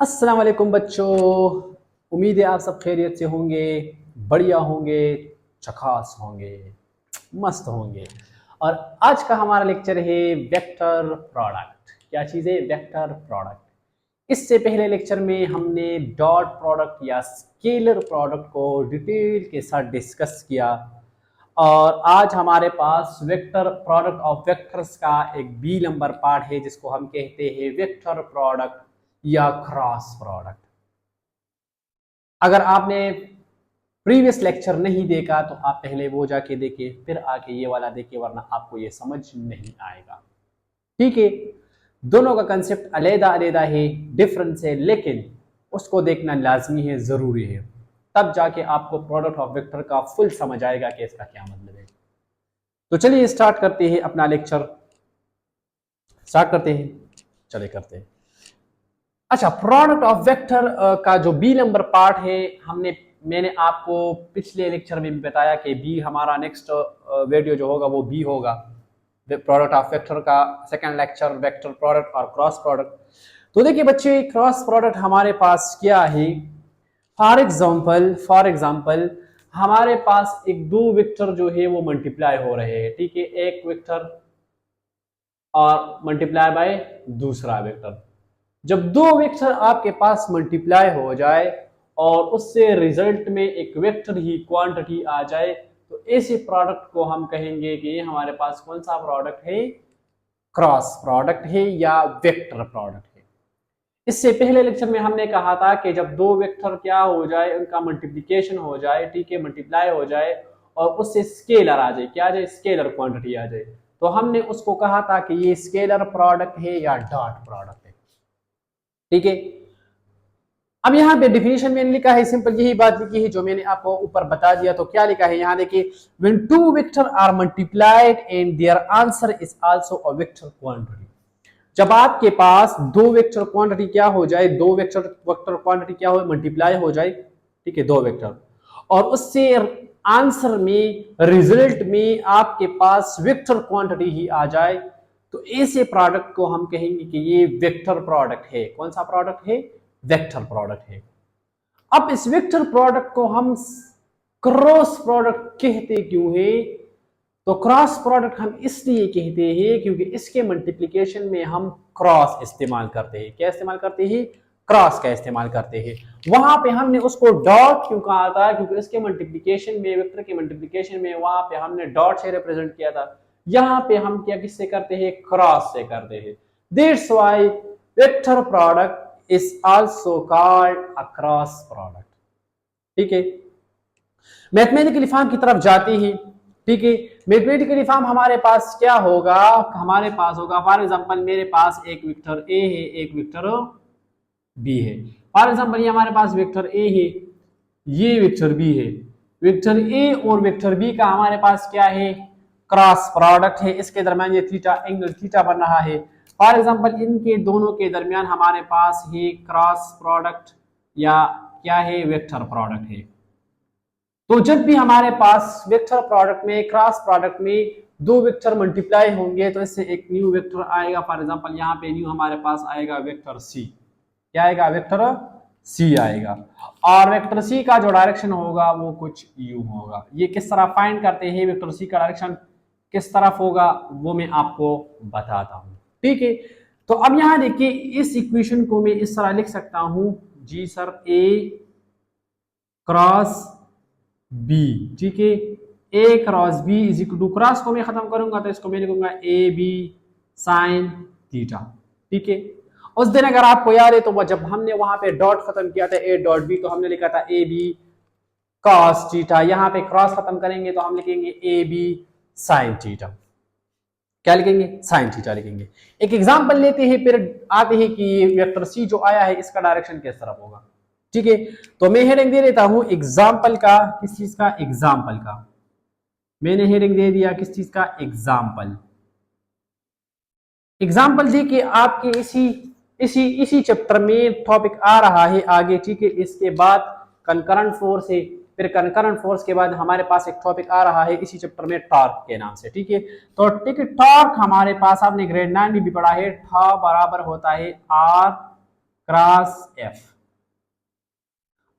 अस्सलाम वालेकुम बच्चों। उम्मीद है आप सब खैरियत से होंगे, बढ़िया होंगे, झकास होंगे, मस्त होंगे। और आज का हमारा लेक्चर है वेक्टर प्रोडक्ट। क्या चीज़ है? Vector product. इससे पहले लेक्चर में हमने डॉट प्रोडक्ट या स्केलर प्रोडक्ट को डिटेल के साथ डिस्कस किया और आज हमारे पास वेक्टर प्रोडक्ट ऑफ वेक्टर्स का एक बी नंबर पार्ट है जिसको हम कहते हैं वेक्टर प्रोडक्ट या क्रॉस प्रोडक्ट। अगर आपने प्रीवियस लेक्चर नहीं देखा तो आप पहले वो जाके देखें, फिर आके ये वाला देखें, वरना आपको ये समझ नहीं आएगा। ठीक है, दोनों का कंसेप्ट अलग अलग है, डिफरेंस है, लेकिन उसको देखना लाजमी है, जरूरी है। तब जाके आपको प्रोडक्ट ऑफ वेक्टर का फुल समझ आएगा कि इसका क्या मतलब है। तो चलिए स्टार्ट करते हैं अपना लेक्चर। स्टार्ट करते हैं, चले करते हैं। अच्छा, प्रोडक्ट ऑफ वेक्टर का जो बी नंबर पार्ट है, मैंने आपको पिछले लेक्चर में भी बताया कि बी हमारा नेक्स्ट वीडियो जो होगा वो बी होगा, प्रोडक्ट ऑफ वेक्टर का सेकंड लेक्चर, वेक्टर प्रोडक्ट और क्रॉस प्रोडक्ट। तो देखिए बच्चे, क्रॉस प्रोडक्ट हमारे पास क्या है। फॉर एग्जांपल हमारे पास एक दो वेक्टर जो है वो मल्टीप्लाई हो रहे हैं। ठीक है, एक वेक्टर और मल्टीप्लाई बाय दूसरा वेक्टर। जब दो वेक्टर आपके पास मल्टीप्लाई हो जाए और उससे रिजल्ट में एक वेक्टर ही क्वांटिटी आ जाए, तो ऐसे प्रोडक्ट को हम कहेंगे कि हमारे पास कौन सा प्रोडक्ट है? क्रॉस प्रोडक्ट है या वेक्टर प्रोडक्ट है। इससे पहले लेक्चर में हमने कहा था कि जब दो वेक्टर क्या हो जाए, उनका मल्टीप्लिकेशन हो जाए, ठीक है, मल्टीप्लाई हो जाए और उससे स्केलर आ जाए, क्या आ जाए? स्केलर क्वांटिटी आ जाए, तो हमने उसको कहा था कि ये स्केलर प्रोडक्ट है या डॉट प्रोडक्ट है। ठीक है, अब यहाँ पे डिफिनेशन में लिखा है, सिंपल यही बात लिखी है जो मैंने आपको ऊपर बता दिया। तो क्या लिखा है यहाँ देखिए, when two vector are multiplied and their answer is also a vector quantity. जब आपके पास दो वेक्टर क्वांटिटी क्या हो जाए, दो वेक्टर क्वांटिटी क्या हो, मल्टीप्लाई हो जाए, ठीक है, दो वेक्टर, और उससे आंसर में, रिजल्ट में आपके पास वेक्टर क्वांटिटी ही आ जाए, तो ऐसे प्रोडक्ट को हम कहेंगे कि ये वेक्टर प्रोडक्ट है। कौन सा प्रोडक्ट है? वेक्टर प्रोडक्ट है। अब इस वेक्टर प्रोडक्ट को हम क्रॉस प्रोडक्ट कहते क्यों है? तो क्रॉस प्रोडक्ट हम इसलिए कहते हैं क्योंकि इसके मल्टीप्लिकेशन में हम क्रॉस इस्तेमाल करते हैं। क्या इस्तेमाल करते हैं? क्रॉस का इस्तेमाल करते हैं। वहां पे हमने उसको डॉट क्यों कहा था? क्योंकि इसके मल्टीप्लिकेशन में, वेक्टर के मल्टीप्लिकेशन में वहां पे हमने डॉट से रिप्रेजेंट किया था। यहाँ पे हम क्या किससे करते हैं? क्रॉस से करते हैं। That's why vector product is also called a cross product. ठीक है, मैथमेटिकल फॉर्म की तरफ जाते हैं। ठीक है, मैथमेटिकल फॉर्म हमारे पास क्या होगा? हमारे पास होगा, फॉर एग्जांपल मेरे पास एक वेक्टर ए है, एक वेक्टर बी है। फॉर एग्जांपल ये हमारे पास वेक्टर ए है, ये वेक्टर बी है। वेक्टर ए और वेक्टर बी का हमारे पास क्या है? क्रॉस प्रोडक्ट है। इसके दरमियान ये थीटा, एंगल थीटा बन रहा है। फॉर एग्जांपल इनके दोनों के दरमियान हमारे पास है क्रॉस प्रोडक्ट या क्या है? वेक्टर प्रोडक्ट है। तो जब भी हमारे पास वेक्टर प्रोडक्ट में, क्रॉस प्रोडक्ट में दो वेक्टर मल्टीप्लाई होंगे तो इससे एक न्यू वेक्टर आएगा। फॉर एग्जांपल यहाँ पे न्यू हमारे पास आएगा वेक्टर सी। क्या आएगा? वेक्टर सी आएगा। और वेक्टर सी का जो डायरेक्शन होगा वो कुछ यूं होगा। ये किस तरह फाइंड करते हैं वेक्टर सी का डायरेक्शन किस तरफ होगा, वो मैं आपको बताता हूं। ठीक है, तो अब यहां देखिए, इस इक्वेशन को मैं इस तरह लिख सकता हूं, जी सर, ए क्रॉस बी। ठीक है, A cross B is equal to, cross को मैं खत्म करूंगा तो इसको मैं लिखूंगा ए बी साइन थीटा। ठीक है, उस दिन अगर आपको याद है तो जब हमने वहां पे डॉट खत्म किया था ए डॉट बी, तो हमने लिखा था ए बी कॉस थीटा। यहां पे क्रॉस खत्म करेंगे तो हम लिखेंगे ए बी साइन थीटा। क्या लिखेंगे? साइन थीटा लिखेंगे। एक एग्जांपल लेते हैं, फिर आते हैं कि वेक्टर सी जो आया है इसका डायरेक्शन किस तरफ होगा। ठीक है, तो मैं हेडिंग दे देता हूं एग्जाम्पल का। किस चीज का? एग्जाम्पल का। मैंने हेडिंग दे दिया किस चीज का? एग्जाम्पल। एग्जाम्पल देखिए, आपके इसी इसी इसी चैप्टर में टॉपिक आ रहा है आगे। ठीक है, इसके बाद कंकरेंट फोर्स है, फिर कंकरेंट फोर्स के बाद हमारे पास एक टॉपिक आ रहा है इसी चैप्टर में टॉर्क के नाम से। ठीक है, तो ठीक है, टॉर्क हमारे पास आपने ग्रेड 9 में भी पढ़ा है, था बराबर होता है आर क्रॉस एफ।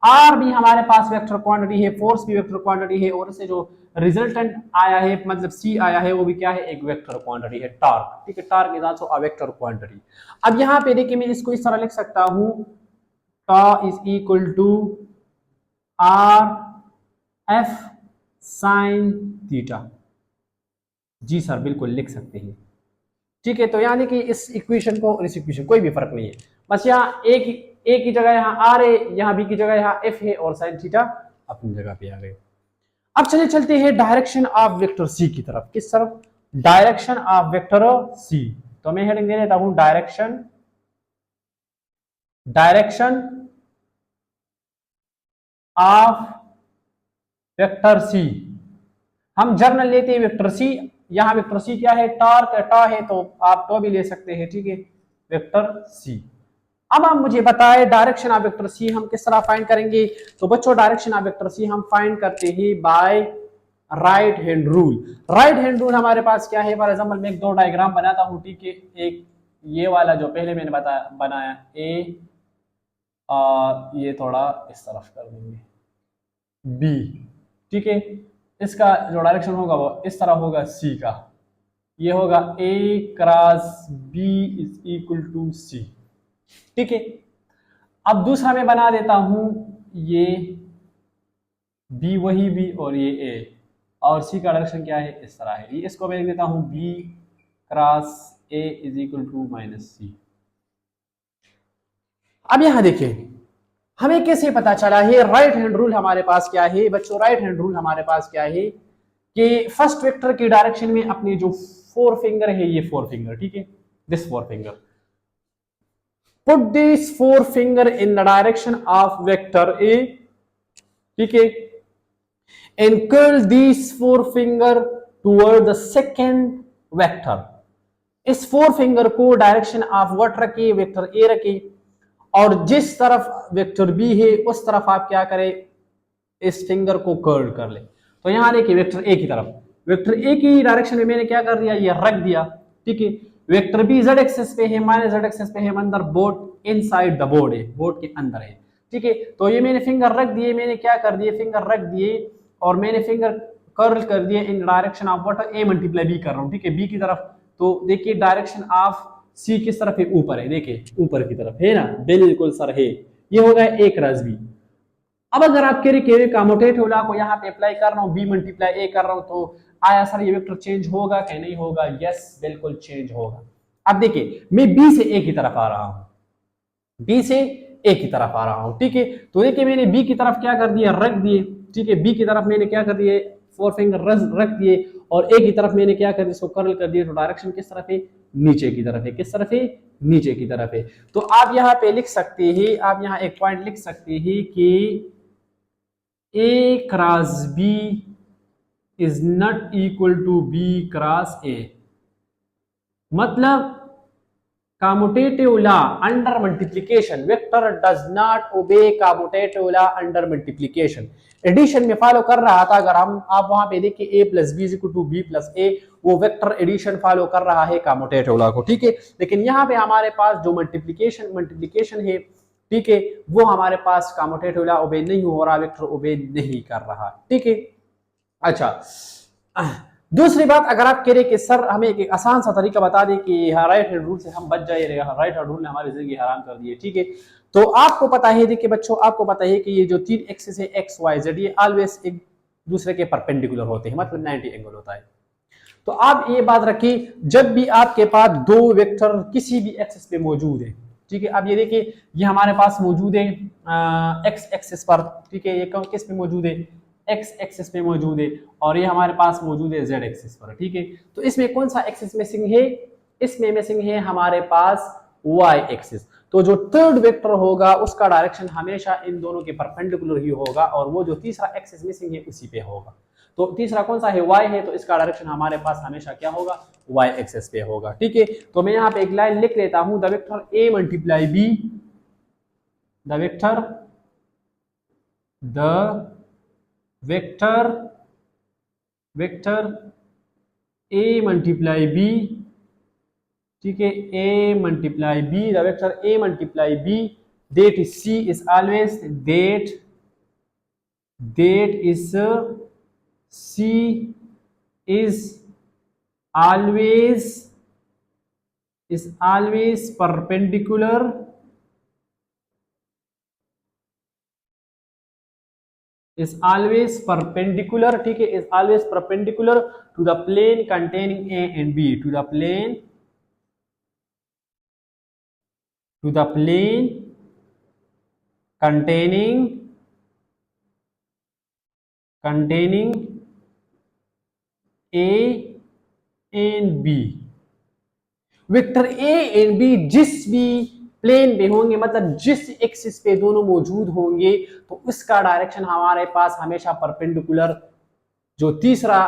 आर भी हमारे पास वेक्टर क्वांटिटी है, फोर्स भी वेक्टर क्वांटिटी है, और इससे जो रिजल्टेंट आया है मतलब सी आया है वो भी क्या है, एक वेक्टर क्वांटिटी है, टॉर्क। ठीक है, torque is also a vector quantity. अब यहाँ पे देखिए मैं इसको इस तरह लिख सकता हूं, tau is equal to R F sine theta. जी सर बिल्कुल लिख सकते हैं। ठीक है, तो यहाँ देखिए इस इक्वेशन को और इस इक्वेशन कोई भी फर्क नहीं है, बस यहाँ एक की जगह यहाँ आर है, यहाँ बी की जगह यहाँ एफ है, और साइन थीटा अपनी जगह पे आ गए। अब चलिए चलते हैं डायरेक्शन ऑफ वेक्टर सी की तरफ। किस तरफ, डायरेक्शन ऑफ वेक्टर सी। तो मैं हेडिंग दे देता हूं direction, direction of vector C. हम जर्नल लेते हैं वेक्टर सी। यहां वेक्टर सी क्या है, टॉर्क टॉ है, तो आप तो भी ले सकते हैं। ठीक है, वेक्टर सी। अब आप मुझे बताएं डायरेक्शन ऑफ वेक्टर सी हम किस तरह फाइंड करेंगे। तो बच्चों डायरेक्शन ऑफ वेक्टर सी हम फाइंड करते हैं by right hand rule. Right hand rule हमारे पास क्या है, फॉर एग्जांपल मैं एक दो डायग्राम बनाता हूं। ठीक है, एक ये वाला जो पहले मैंने बताया बनाया ए, और ये थोड़ा इस तरफ कर देंगे बी। ठीक है, इसका जो डायरेक्शन होगा वो इस तरह होगा सी का, ये होगा A cross B is equal to C. ठीक है, अब दूसरा मैं बना देता हूं, ये बी वही बी और ये ए, और सी का डायरेक्शन क्या है, इस तरह है। ये इसको मैं लिख देता हूं B cross A is equal to minus C. अब यहां देखिए हमें कैसे पता चला है, राइट हैंड रूल हमारे पास क्या है बच्चों, राइट हैंड रूल हमारे पास क्या है कि फर्स्ट वेक्टर की डायरेक्शन में अपने जो फोर फिंगर है, ये फोर फिंगर, ठीक है, this four finger, put this four finger in the direction of vector A. ठीक है, and curl this four finger toward the second vector. इस फोर फिंगर को डायरेक्शन ऑफ व्हाट रखिए, vector A रखिए, और जिस तरफ वेक्टर बी है उस तरफ आप क्या करें, इस फिंगर को कर्ल कर ले। तो यहां देखिए वेक्टर ए की तरफ, वेक्टर ए की डायरेक्शन में मैंने क्या कर दिया, ये रख दिया। ठीक है, वेक्टर बी जेड एक्सिस पे है, माइनस जेड एक्सिस पे है, अंदर बोर्ड इनसाइड द बोर्ड है, बोर्ड के अंदर है। ठीक है, तो ये मैंने फिंगर रख दिए, मैंने क्या कर दिए, फिंगर रख दिए और मैंने फिंगर कर्ल कर दिए in direction of what, a multiply b कर रहा हूं। ठीक है, बी की तरफ। तो देखिए डायरेक्शन ऑफ सी किस तरफ है, ऊपर है, देखिए ऊपर की तरफ है ना, बिल्कुल सर है। ये होगा ए क्रॉस बी। अब अगर आप कह रहे कि कम्यूटेटिव लॉ को यहाँ पे अप्लाई कर रहा हूँ, बी मल्टीप्लाई ए कर रहा हूँ, तो आया सर ये वेक्टर चेंज होगा कि नहीं होगा? यस बिल्कुल चेंज होगा। अब देखिए मैं बी से ए की तरफ आ रहा हूँ, बी से ए की तरफ आ रहा हूँ। ठीक है, तो देखिए मैंने बी की तरफ क्या कर दिया, रख दिए। ठीक है, बी की तरफ मैंने क्या कर दिए, फोर फिंगर रख दिए, और ए की तरफ मैंने क्या कर दिया, इसको कर्ल कर दिया। तो डायरेक्शन किस तरफ है, नीचे की तरफ है। किस तरफ है, नीचे की तरफ है। तो आप यहाँ पे लिख सकते हैं, आप यहाँ एक पॉइंट लिख सकते हैं कि A cross B is not equal to B cross A। मतलब commutative law under multiplication vector does not obey commutative law under multiplication। Addition में फॉलो कर रहा था, अगर हम आप वहां पे देखिए a plus B is equal to B plus A, वो वेक्टर एडिशन फॉलो कर रहा है कम्यूटेटिव लॉ को। ठीक है, लेकिन यहाँ पे हमारे पास जो मल्टीप्लिकेशन है, ठीक है, वो हमारे पास कम्यूटेटिव लॉ ओबे नहीं हो रहा, वेक्टर ओबे नहीं कर रहा। ठीक है, अच्छा दूसरी बात, अगर आप कह रहे कि सर हमें एक आसान सा तरीका बता दें कि राइट हैंड रूल से हम बच जाए, राइट हैंड रूल ने हमारी जिंदगी हराम कर दी है। ठीक है, तो आपको पता है, देखिए बच्चों आपको पता है कि ये जो तीन एक्सिस है एक्स वाई जेड, ये ऑलवेज एक दूसरे के परपेंडिकुलर होते हैं, मतलब 90 एंगल होता है। तो आप ये बात रखिए, जब भी आपके पास दो वेक्टर किसी भी एक्सिस पे मौजूद है, ठीक है, अब ये देखिए ये हमारे पास मौजूद है एक्स एक्सिस पर। ठीक है, ये किस पे मौजूद है, एक्स एक्सिस पे मौजूद है, और ये हमारे पास मौजूद है जेड एक्सिस पर। ठीक है, तो इसमें कौन सा एक्सिस मिसिंग है, इसमें मिसिंग है हमारे पास वाई एक्सिस। तो जो थर्ड वेक्टर होगा उसका डायरेक्शन हमेशा इन दोनों के परपेंडिकुलर ही होगा, और वो जो तीसरा एक्सिस मिसिंग है उसी पे होगा। तो तीसरा कौन सा है, वाई है, तो इसका डायरेक्शन हमारे पास हमेशा क्या होगा, वाई एक्सिस पे होगा। ठीक है, तो मैं यहाँ पे एक लाइन लिख लेता हूं, the vector a multiply b, the vector a multiply b, ठीक है, a multiply b, the vector a multiply b, that is c is always that is c is always perpendicular ठीक है, is always perpendicular to the plane containing a and b, to the plane containing a and b। Vector a and b जिस भी plane पे होंगे, मतलब जिस axis पे दोनों मौजूद होंगे, तो उसका डायरेक्शन हमारे पास हमेशा परपेंडिकुलर जो तीसरा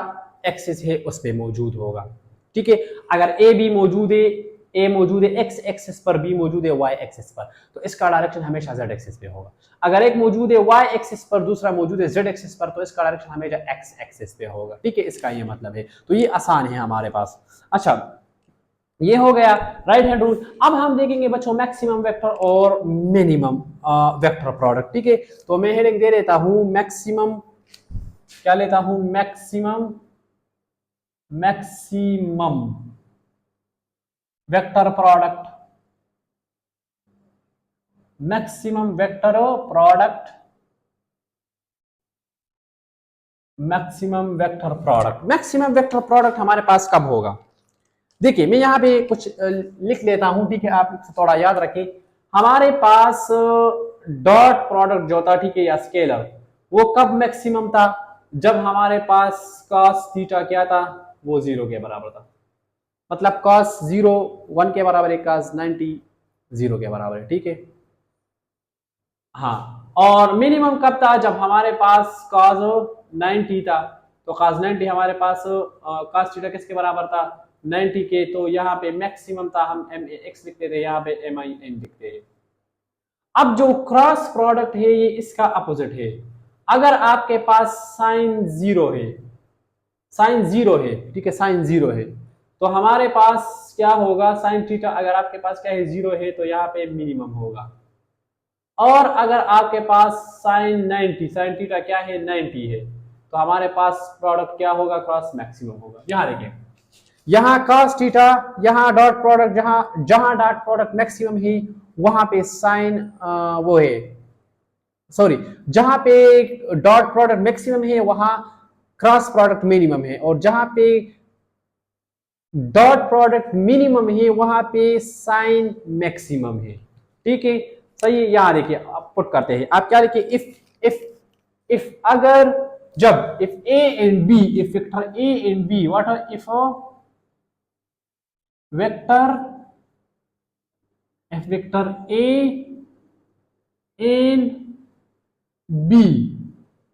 एक्सिस है उस पे मौजूद होगा। ठीक है, अगर ए मौजूद है एक्स एक्सिस पर, बी मौजूद है वाई एक्सिस पर, तो इसका डायरेक्शन हमेशा जेड एक्सिस पे होगा। अगर एक मौजूद है वाई एक्सिस पर, दूसरा मौजूद है जेड एक्सिस पर, तो इसका डायरेक्शन हमेशा एक्स एक्सिस पे होगा। ठीक है, इसका ये मतलब है। तो ये आसान है हमारे पास। अच्छा, ये हो गया राइट हैंड रूल। अब हम देखेंगे बच्चों मैक्सिमम वेक्टर और मिनिमम वेक्टर प्रोडक्ट। ठीक है, तो मैं हेडिंग दे देता हूं मैक्सिमम, क्या लेता हूं, maximum vector product, maximum vector product, maximum vector product. Maximum vector product हमारे पास कब होगा? देखिए, मैं यहां पे कुछ लिख लेता हूं। ठीक है, आप थोड़ा याद रखें। हमारे पास डॉट प्रोडक्ट जो था, ठीक है, या स्केलर, वो कब मैक्सिमम था? जब हमारे पास cos थीटा क्या था, वो 0 के बराबर था। मतलब cos 0 1 के बराबर है, cos 90 0 के बराबर है। ठीक है, हाँ। और मिनिमम कब था? जब हमारे पास cos 90 था, तो cos 90 हमारे पास cos थीटा किसके बराबर था, 90 के। तो यहाँ पे मैक्सिमम था, हम MAX लिखते थे, यहाँ पे MIN लिखते हैं। अब जो क्रॉस प्रोडक्ट है ये इसका अपोजिट है। अगर आपके पास साइन जीरो है, ठीक है, साइन जीरो है, तो हमारे पास क्या होगा, साइन थीटा अगर आपके पास क्या है, जीरो है, तो यहाँ पे मिनिमम होगा। और अगर आपके पास साइन 90, साइन थीटा क्या है, 90 है, तो हमारे पास प्रोडक्ट क्या होगा, क्रॉस मैक्सिमम होगा। यहां देखिए, यहां cos थीटा, यहां डॉट प्रोडक्ट, जहां डॉट प्रोडक्ट मैक्सिमम है वहां पे साइन वो है, सॉरी, जहां पे डॉट प्रोडक्ट मैक्सिमम है वहां क्रॉस प्रोडक्ट मिनिमम है, और जहां पे डॉट प्रोडक्ट मिनिमम है वहां पे साइन मैक्सिमम है। ठीक है, सही है। यहां देखिए, आप पुट करते हैं, आप क्या लिखिए, इफ अगर जब if a and b, if vector a and b, what are if vector a and b,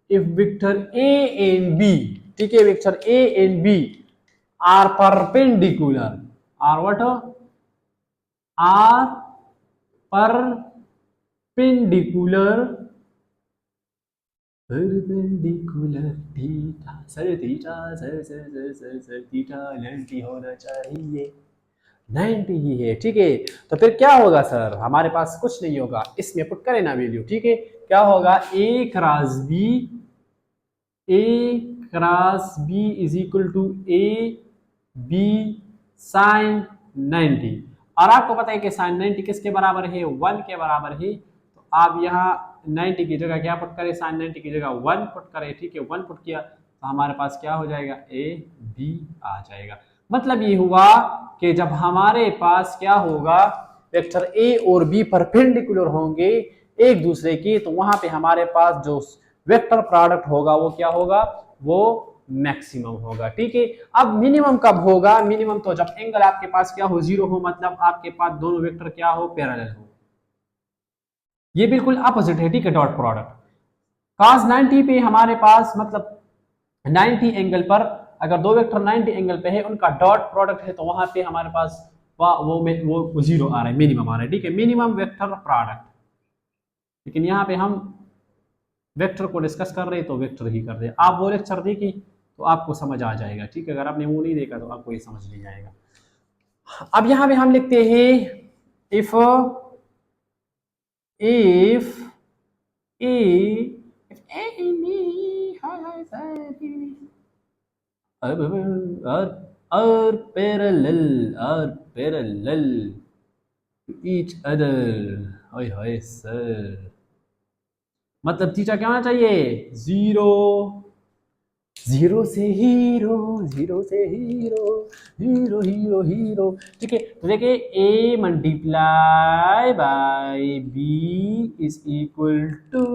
if vector a and b, ठीक है, vector a and b are perpendicular, are what, are perpendicular theta, sir theta, sir theta 90 होना चाहिए, 90 ही है। ठीक है, तो फिर क्या होगा सर, हमारे पास कुछ नहीं होगा, इसमें पुट करें ना वैल्यू। ठीक है, क्या होगा, a cross b is equal to a b sine 90। और आपको पता है कि साइन 90 किसके बराबर है, 1 के बराबर है। तो आप यहाँ 90 की जगह क्या पुट करें, साइन 90 की जगह 1 पुट करें। ठीक है, 1 पुट किया तो हमारे पास क्या हो जाएगा, a b आ जाएगा। मतलब ये हुआ कि जब हमारे पास क्या होगा, वेक्टर ए और बी परपेंडिकुलर होंगे एक दूसरे की, तो वहां पे हमारे पास जो वेक्टर प्रोडक्ट होगा वो क्या होगा, वो मैक्सिमम होगा। ठीक है, अब मिनिमम कब होगा, मिनिमम तो जब एंगल आपके पास क्या हो, जीरो हो, मतलब आपके पास दोनों वेक्टर क्या हो, पैरेलल हो। ये बिल्कुल अपोजिट है। ठीक है, डॉट प्रोडक्ट cos 90 पे हमारे पास, मतलब 90 एंगल पर अगर दो वेक्टर 90 एंगल पे है, उनका डॉट प्रोडक्ट है, तो वहां पे हमारे पास वो जीरो आ रहा है, मिनिमम आ रहा है। ठीक है, मिनिमम वेक्टर प्रोडक्ट। लेकिन यहाँ पे हम वेक्टर को डिस्कस कर रहे हैं तो वेक्टर ही कर रहे हैं। आप वो लेक्चर देखिए तो आपको समझ आ जाएगा। ठीक है, अगर आपने वो नहीं देखा तो आपको ये समझ नहीं आएगा। अब यहां पे हम लिखते हैं if if A are parallel to each other. Hi hi sir, मतलब थीटा क्या होना चाहिए? जीरो। जीरो से हीरो, जीरो से हीरो, हीरो हीरो हीरो। ठीक है, तो देखिए A multiply by B is equal to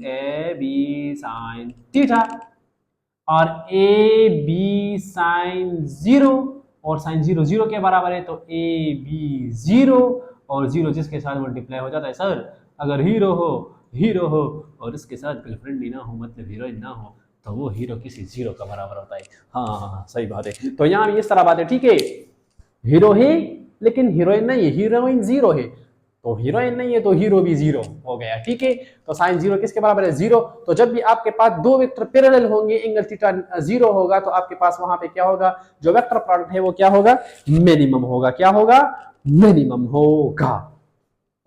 A B sine theta, और ए बी साइन जीरो, और साइन जीरो जीरो के बराबर है, तो ए बी जीरो, और जीरो जिसके साथ मल्टीप्लाई हो जाता है सर, अगर हीरो हो और इसके साथ गर्लफ्रेंड ही ना हो, मतलब हीरोइन ना हो, तो वो हीरो किसी जीरो का बराबर होता है। हाँ हाँ हाँ, सही बात है। तो यहाँ भी इस तरह बात है, ठीक है, हीरो है लेकिन हीरोइन नहीं है, हीरोइन जीरो है, तो हीरोइन नहीं है तो हीरो भी जीरो हो गया। ठीक है, तो साइन जीरो किसके बराबर है? जीरो। तो जब भी आपके पास दो वेक्टर पैरेलल होंगे, एंगल थीटा जीरो होगा, तो आपके पास वहां पे क्या होगा? जो वेक्टर प्रोडक्ट है वो क्या होगा? मिनिमम होगा। क्या होगा? मिनिमम होगा।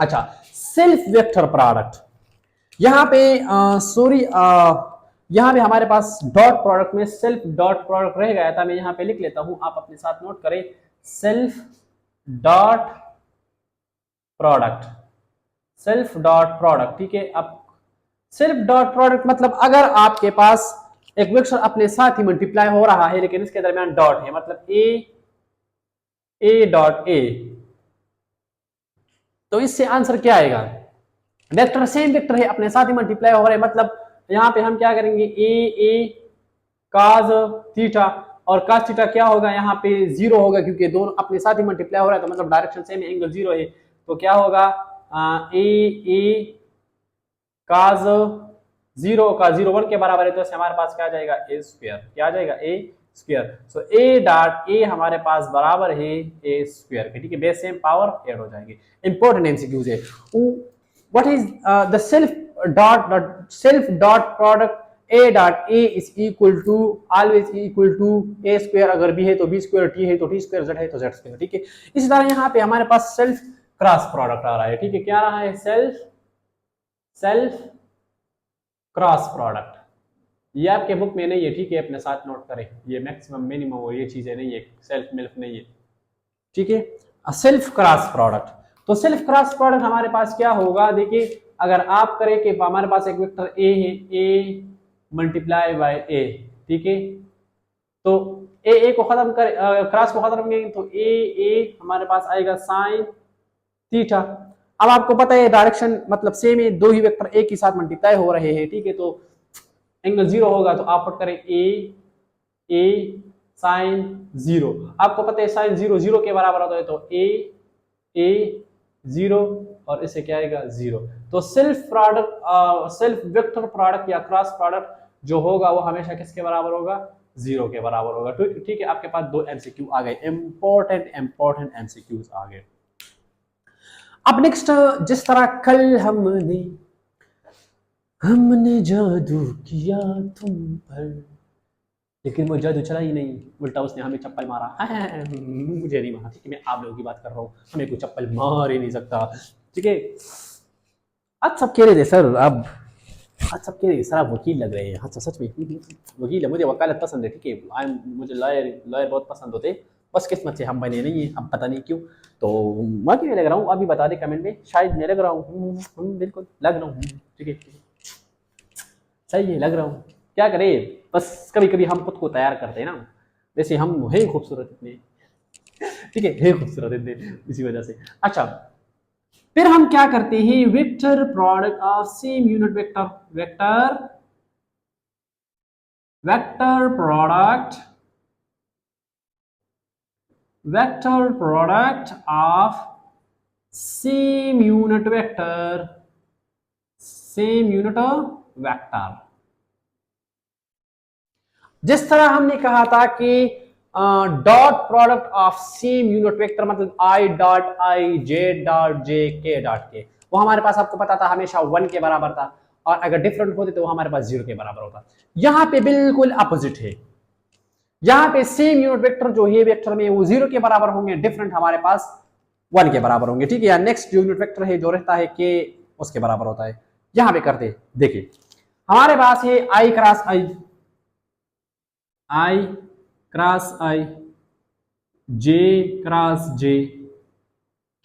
अच्छा, सेल्फ वेक्टर प्रोडक्ट, यहां पे सॉरी, यहां पे हमारे पास डॉट प्रोडक्ट में सेल्फ डॉट प्रोडक्ट रह गया था, मैं यहां पे लिख लेता हूं, आप अपने साथ नोट करें, self dot product, self dot product. ठीक है, अब सेल्फ डॉट प्रोडक्ट मतलब अगर आपके पास एक वेक्टर अपने साथ ही मल्टीप्लाई हो रहा है लेकिन इसके दरमियान डॉट है, मतलब ए डॉट ए, तो इससे आंसर क्या आएगा? वेक्टर सेम वेक्टर है, अपने साथ ही मल्टीप्लाई हो रहे हैं, मतलब यहां पे हम क्या करेंगे? ए काज थीटा, और काज थीटा क्या होगा? यहाँ पे जीरो होगा, क्योंकि दोनों अपने साथ ही मल्टीप्लाई हो रहा है, तो मतलब डायरेक्शन सेम, एंगल जीरो है, तो क्या होगा? ए काज जीरो का जीरो वन के बराबर है, तो हमारे पास क्या आ जाएगा? ए स्क्वायर। क्या आ जाएगा? ए स्क्वायर। सो ए डॉट ए हमारे पास बराबर है ए स्क्वायर के। ठीक है, बेस सेम पावर ऐड हो जाएंगे। इंपॉर्टेंट एमसीक्यूज है। What is the self dot product a dot a is equal to always equal to a square, अगर बी है तो बी स्क्वायर, टी है तो टी स्क्वायर, जेड है तो जेड स्क्वायर। ठीक है, इसी तरह यहाँ पे हमारे पास सेल्फ क्रॉस प्रोडक्ट आ रहा है। ठीक है, क्या आ रहा है? Self cross product. ये आपके बुक में नहीं है, ठीक है, अपने साथ नोट करें, ये मैक्सिमम मिनिमम और ये चीजें नहीं है, सेल्फ मिल्फ नहीं है। ठीक है, सेल्फ क्रॉस प्रोडक्ट, तो सेल्फ क्रॉस प्रोडक्ट हमारे पास क्या होगा? देखिए, अगर आप करें कि हमारे पास एक वेक्टर ए है, ए मल्टीप्लाई बाय ए, ठीक है, तो ए को खत्म कर, क्रॉस को खत्म करेंगे तो ए हमारे पास आएगा साइन थीटा। अब आपको पता है डायरेक्शन मतलब सेम है, दो ही वेक्टर एक ही साथ मल्टीप्लाई हो रहे हैं। ठीक है, तो एंगल जीरो होगा, तो आप पुट करें ए साइन जीरो। आपको पता है साइन जीरो जीरो के बराबर होता है, तो ए जीरो, और इससे क्या आएगा? जीरो। तो self product, self vector product या क्रॉस प्रोडक्ट जो होगा वो हमेशा किसके बराबर होगा? जीरो के बराबर होगा। ठीक है, आपके पास दो एमसीक्यू आ गए, इंपॉर्टेंट एमसीक्यूज आ गए। अब नेक्स्ट, जिस तरह कल हमने जादू किया तुम पर, लेकिन वो जादू चला ही नहीं, उल्टा उसने हमें चप्पल मारा। मुझे नहीं मारा, ठीक है, मैं आप लोगों की बात कर रहा हूँ, हमें कोई चप्पल मार ही नहीं सकता। ठीक है, आज सब कह रहे थे सर, अब आज सब कह रहे थे सर आप वकील लग रहे हैं। अच्छा, सच में वकील है, मुझे वकालत पसंद है। ठीक है, मुझे लॉयर बहुत पसंद होते, बस किस्मत से हम बने नहीं है, अब पता नहीं क्यों। तो मैं क्यों लग रहा हूँ, अभी बता दे कमेंट में, शायद मैं लग रहा हूँ, बिल्कुल लग रहा हूँ। ठीक है, सही है, लग रहा हूँ, क्या करें, बस कभी कभी हम खुद को तैयार करते हैं ना, वैसे हम हैं खूबसूरत इतने। ठीक है खूबसूरत इतने, इसी वजह से। अच्छा, फिर हम क्या करते हैं? Vector product of same unit vector, vector product of same unit vector, जिस तरह हमने कहा था कि dot product of same unit vector, मतलब I dot I, J dot J, के डॉट के, वो हमारे पास आपको पता था हमेशा 1 के बराबर था, और अगर डिफरेंट होते तो वो हमारे पास 0 के बराबर होता। यहां पे बिल्कुल अपोजिट है, यहाँ पे सेम यूनिट वेक्टर जो है वेक्टर में वो 0 के बराबर होंगे, डिफरेंट हमारे पास 1 के बराबर होंगे, ठीक है। या नेक्स्ट जो यूनिट वेक्टर है जो रहता है के उसके बराबर होता है। यहाँ पे करते देखिए हमारे पास है आई क्रॉस आई, आई क्रॉस आई, जे क्रॉस जे,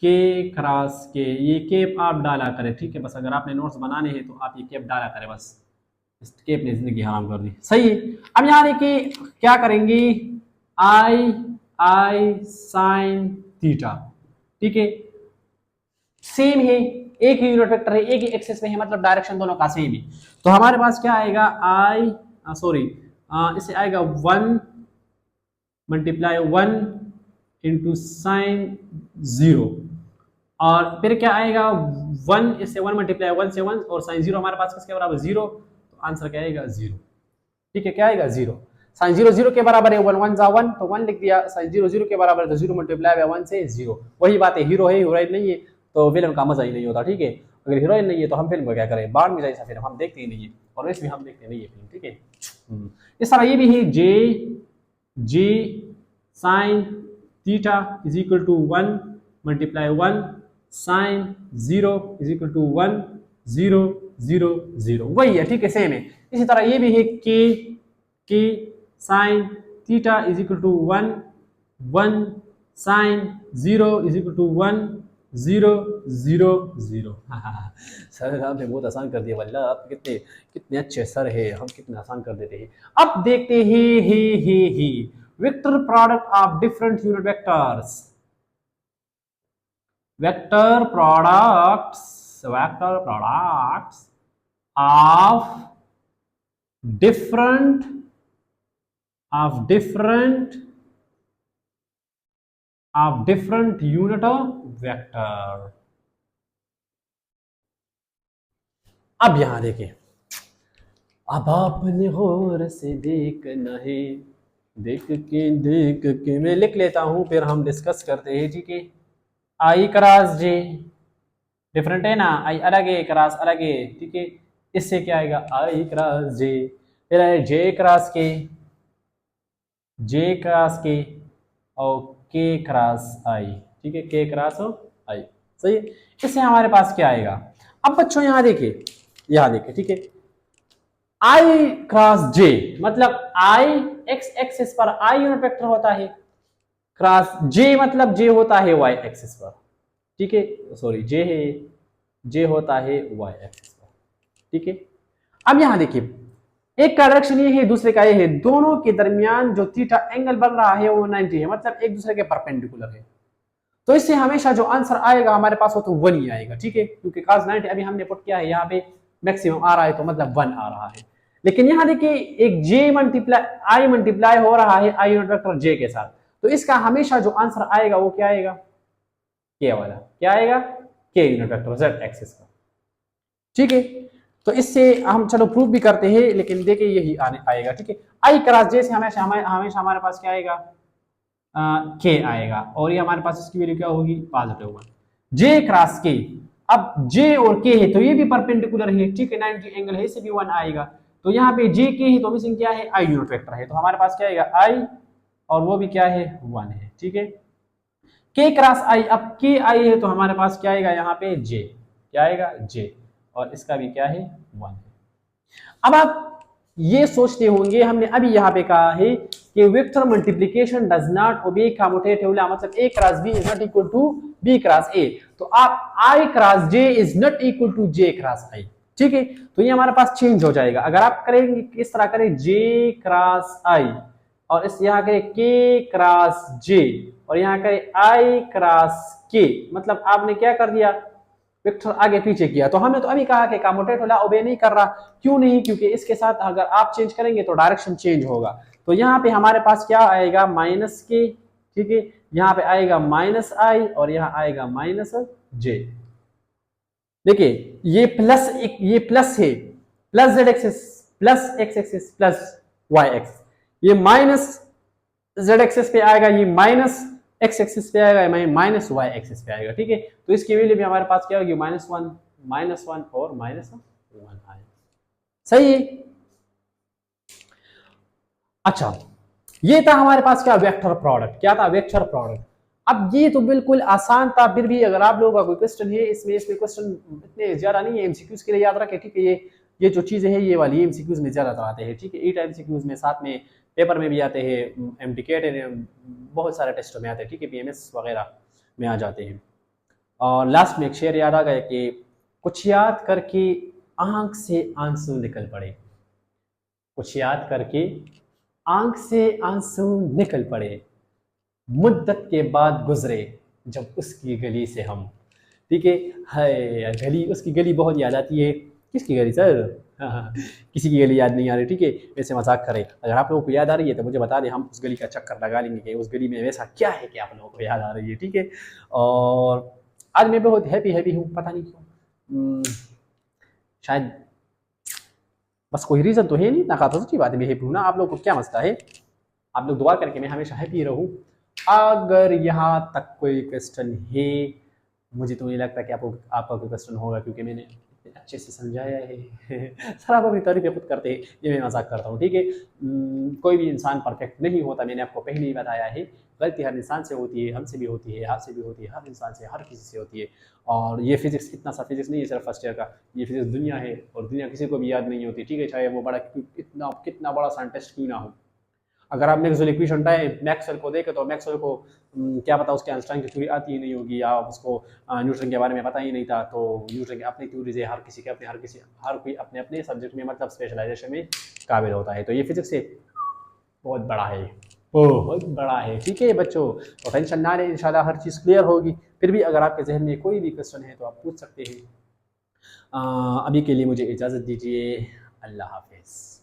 के क्रॉस के। ये केप आप डाला करें, ठीक है। बस अगर आपने नोट्स बनाने हैं तो आप ये केप डाला करें, बस इस केप ने जिंदगी हराम कर दी, सही है। अब यहाँ देखिए क्या करेंगे, आई आई साइन थीटा, ठीक है। सेम है, एक ही यूनिट वेक्टर है, एक ही एक्सिस में है, मतलब डायरेक्शन दोनों का सेम है। तो हमारे पास क्या आएगा, आई सॉरी इससे आएगा 1 मल्टीप्लाई 1 इंटू साइन 0, और फिर क्या आएगा 1, इससे 1 मल्टीप्लाई 1 से 1, और साइन 0 हमारे पास किसके बराबर 0, तो आंसर क्या आएगा 0, ठीक है। क्या आएगा 0, साइन 0 0 के बराबर है, 1 1 जा 1 तो 1 लिख दिया, साइन 0 0 के बराबर है तो 0 मल्टीप्लाई बाय 1 से 0। वही बात है, हीरो है हीरोइन नहीं है तो फिल्म का मजा ही नहीं होता, ठीक है। अगर हीरोइन नहीं है तो हम फिल्म को क्या करें, बाढ़ में जैसा फिल्म हम देखते ही नहीं है, और वैसे भी हम देखते नहीं है फिल्म, ठीक है। इस तरह ये भी है, J sine theta is equal to 1 multiply 1 sine 0 is equal to 1 0 0 0, वही है, ठीक है, सेम है। इसी तरह ये भी है के sine theta is equal to 1 1 sine 0 is equal to 1 0 0 0। Sir आपने बहुत आसान कर दिया वल्लाह, आप कितने कितने अच्छे सर है, हम कितने आसान कर देते हैं। अब देखते हैं ही vector product of different unit vectors, vector products of different unit vector। अब यहां देखिए, अब आपने गौर से देखना है, देख के मैं लिख लेता हूं, फिर हम डिस्कस करते हैं, ठीक है। आई क्रॉस जे डिफरेंट है ना, आई अलग है, क्रॉस अलग है, ठीक है। इससे क्या आएगा, आई क्रॉस जे, फिर है जे क्रॉस के, और के क्रॉस आई, ठीक है, के क्रॉस आई, सही है। इससे हमारे पास क्या आएगा, अब बच्चों यहां देखिए, ठीक है। आई क्रॉस जे मतलब आई एक्स एक्सिस पर आई यूनिट वेक्टर होता है, क्रॉस जे मतलब जे होता है वाई एक्सिस पर, ठीक है, सॉरी जे होता है वाई एक्सिस पर, ठीक है। अब यहां देखिए, एक का डायरेक्शन ये है, दूसरे का ये है, दोनों के दरमियान जो थीटा एंगल बन रहा है वो 90 है, मतलब एक दूसरे के परपेंडिकुलर है। तो इससे हमेशा जो आंसर आएगा हमारे पास वो तो 1 ही आएगा, ठीक है, क्योंकि cos 90 अभी हमने पुट किया है, यहाँ पे मैक्सिमम आ रहा है तो मतलब 1 आ रहा है। लेकिन यहाँ देखिए एक जे आई मल्टीप्लाई हो रहा है आई यूनिट वेक्टर जे के साथ, तो इसका हमेशा जो आंसर आएगा वो क्या आएगा, के वाला, क्या आएगा, के यूनिट वेक्टर जेड एक्सिस का, ठीक है। तो इससे हम चलो प्रूफ भी करते हैं, लेकिन देखिए यही आएगा, ठीक है। आई क्रॉस जे से हमेशा हमारे पास क्या आएगा, के आएगा, और ये हमारे पास इसकी वैल्यू क्या होगी, पॉजिटिव 1। जे क्रॉस के, अब जे और के है तो ये भी परपेंडिकुलर है, ठीक है, 90 एंगल है, इससे भी 1 आएगा। तो यहाँ पे जे के है तो मिसिंग क्या है, आई यूनिट वेक्टर है, तो हमारे पास क्या आएगा आई, और वो भी क्या है 1 है, ठीक है। के क्रॉस आई, अब के आई है तो हमारे पास क्या आएगा, यहाँ पे जे, क्या आएगा जे, और इसका भी क्या है 1 है। अब आप ये सोचते होंगे, हमने अभी यहाँ पे कहा है कि vector multiplication does not obey commutative law, मतलब a cross b is not equal to b cross a, तो आप i cross j is not equal to j cross i, ठीक है। तो ये हमारे पास चेंज हो जाएगा, अगर आप करेंगे इस तरह करें j क्रॉस i, और इस यहाँ करें k क्रॉस j, और यहाँ करें i क्रॉस k, मतलब आपने क्या कर दिया, वेक्टर आगे पीछे किया। तो हमने तो अभी कहा कि कम्यूटेटिव लॉ ओबे नहीं कर रहा, क्यों नहीं, क्योंकि इसके साथ अगर आप चेंज करेंगे तो डायरेक्शन चेंज होगा। तो यहाँ पे हमारे पास क्या आएगा, माइनस के, ठीक है, यहाँ पे आएगा माइनस आई, और यहाँ आएगा माइनस जे। देखिए ये प्लस है, plus z axis plus x axis plus y axis, ये माइनस जेड एक्सिस पे आएगा, ये माइनस एक्स एक्सिस पे आएगा, माइनस वाई एक्सिस पे आएगा, ठीक है। तो इसकी वैल्यू भी हमारे पास क्या होगी, -1 और -1 आएगा, सही है। अच्छा ये था हमारे पास क्या, वेक्टर प्रोडक्ट। क्या था, वेक्टर प्रोडक्ट। अब ये तो बिल्कुल आसान था, फिर भी अगर आप लोगों का कोई क्वेश्चन है इसमें, क्वेश्चन इतने ज्यादा नहीं है, एमसीक्यूज के लिए याद रखें, ठीक है। ये जो चीजें हैं ये वाली एमसीक्यूज में ज्यादा आते हैं, ठीक है। 8 एमसीक्यूज में, साथ में पेपर में भी आते हैं, एमटीकेट बहुत सारे टेस्टों में आते हैं, ठीक है, पीएमएस वगैरह में आ जाते हैं। और लास्ट में एक शेर याद आ गया कि कुछ याद करके आंख से आंसू निकल पड़े, कुछ याद करके आंख से आंसू निकल पड़े, मुद्दत के बाद गुजरे जब उसकी गली से हम, ठीक है। हाय गली, उसकी गली बहुत याद आती है। किसकी गली सर? हाँ हाँ, किसी की गली याद नहीं आ रही, ठीक है। वैसे मजाक करें, अगर आप लोगों को याद आ रही है तो मुझे बता दें, हम उस गली का चक्कर लगा लेंगे कि उस गली में वैसा क्या है कि आप लोगों को याद आ रही है, ठीक है। और आज मैं बहुत हैप्पी हैप्पी हूँ, पता नहीं क्यों। शायद बस कोई रीज़न तो है नहीं, ना तो सच्ची बात है, मैं हैप्पी हूँ ना। आप लोग को क्या मसला है? आप लोग दुआ करके मैं हमेशा हैप्पी रहूँ। अगर यहाँ तक कोई क्वेश्चन है, मुझे तो नहीं लगता कि आपका कोई क्वेश्चन होगा, क्योंकि मैंने इतने अच्छे से समझाया है। सर आप अपनी तारीफें खुद करते हैं, ये मैं मजाक करता हूँ, ठीक है। कोई भी इंसान परफेक्ट नहीं होता, मैंने आपको पहले ही बताया है। गलती हर इंसान से होती है, हमसे भी होती है, आपसे भी होती है, हर इंसान से, हर किसी से होती है। और ये फिजिक्स इतना सा फिजिक्स नहीं है सिर्फ फर्स्ट ईयर का, ये फिजिक्स दुनिया है, और दुनिया किसी को भी याद नहीं होती, ठीक है, चाहे वो बड़ा इतना कितना बड़ा साइंटिस्ट क्यों ना हो। अगर आप मैक्सवेल इक्वेशन टाइम मैक्सवेल को देखें तो मैक्सवेल को क्या पता उसके आइंस्टाइन की थ्योरी आती ही नहीं होगी, या उसको न्यूटन के बारे में पता ही नहीं था। तो न्यूटन की अपनी थ्योरीज है, हर किसी के अपने, हर कोई अपने अपने सब्जेक्ट में मतलब स्पेशलाइजेशन में काबिल होता है। तो ये फिजिक्स से बहुत बड़ा है, बहुत बड़ा है, ठीक है बच्चों। तो टेंशन ना लें, इंशाल्लाह हर चीज़ क्लियर होगी। फिर भी अगर आपके जहन में कोई भी क्वेश्चन है तो आप पूछ सकते हैं। अभी के लिए मुझे इजाज़त दीजिए। अल्लाह हाफिज़।